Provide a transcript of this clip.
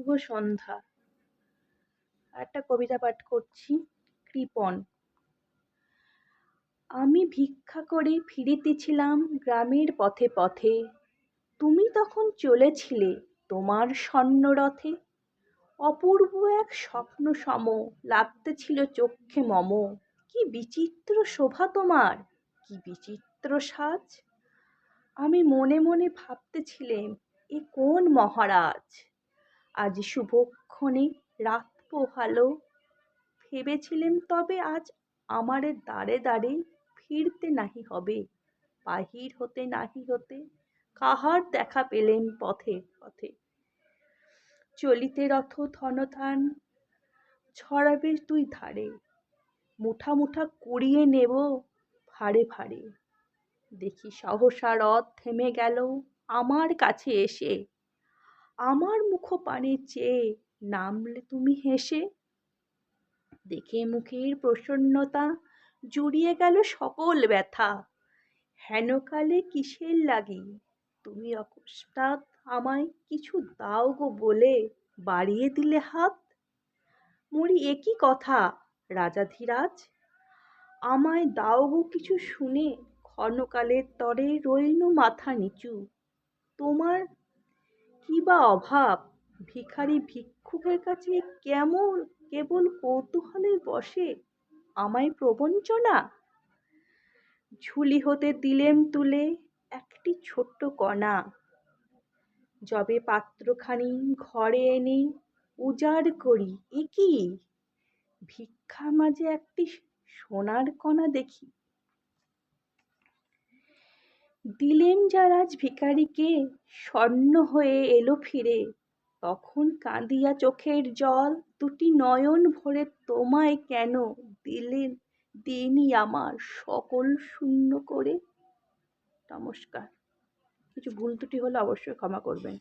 শুভ সন্ধ্যা। একটা কবিতা পাঠ করছি, কৃপণ। আমি ভিক্ষা করে ফিরিতেছিলাম গ্রামের পথে পথে, তুমি তখন চলেছিলে তোমার স্বর্ণরথে। অপূর্ব এক স্বপ্ন সম লাগতেছিল চক্ষে মম। কি বিচিত্র শোভা তোমার, কি বিচিত্র সাজ। আমি মনে মনে ভাবতেছিলেম, এ কোন মহারাজ। আজ শুভক্ষণে রাত পোহালো, ভেবেছিলেম তবে আজ আমারে দ্বারে দ্বারে ফিরতে নাহি হবে, বাহির হতে নাহি হতে কাহার দেখা পেলেম পথে পথে। চলিতে রথ ধনধান ছড়াবে দুই ধারে, মুঠা মুঠা কুড়িয়ে নেব ভারে ভারে। দেখি সহসা রথ থেমে গেল আমার কাছে এসে, আমার মুখপানে চেয়ে নামলে তুমি হেসে। দেখে মুখের প্রসন্নতা জুড়িয়ে গেল সকল ব্যথা। হেনকালে কিসের লাগি তুমি অকস্মাৎ আমায় কিছু দাও গো বলে বাড়িয়ে দিলে হাত। মরি একই কথা রাজাধিরাজ, আমায় দাও গো কিছু শুনে ক্ষণকালের তরে রইনু মাথা নিচু। তোমার কি বা অভাব, ভিখারি ভিক্ষুকের কাছে কেমন কেবল কৌতূহলের বশে আমায় প্রবঞ্চনা। ঝুলি হতে দিলেম তুলে একটি ছোট্ট কণা, যবে পাত্রখানি ঘরে এনে উজাড় করি, এ কি ভিক্ষার মাঝে একটি সোনার কণা দেখি। দিলেম যারাজ ভিখারিকে, স্বর্ণ হয়ে এলো ফিরে। তখন কাঁদিয়া চোখের জল দুটি নয়ন ভরে তোমায় কেন দিলেন দিইনি আমার সকল শূন্য করে। নমস্কার। কিছু ভুল ত্রুটি হলে অবশ্যই ক্ষমা করবেন।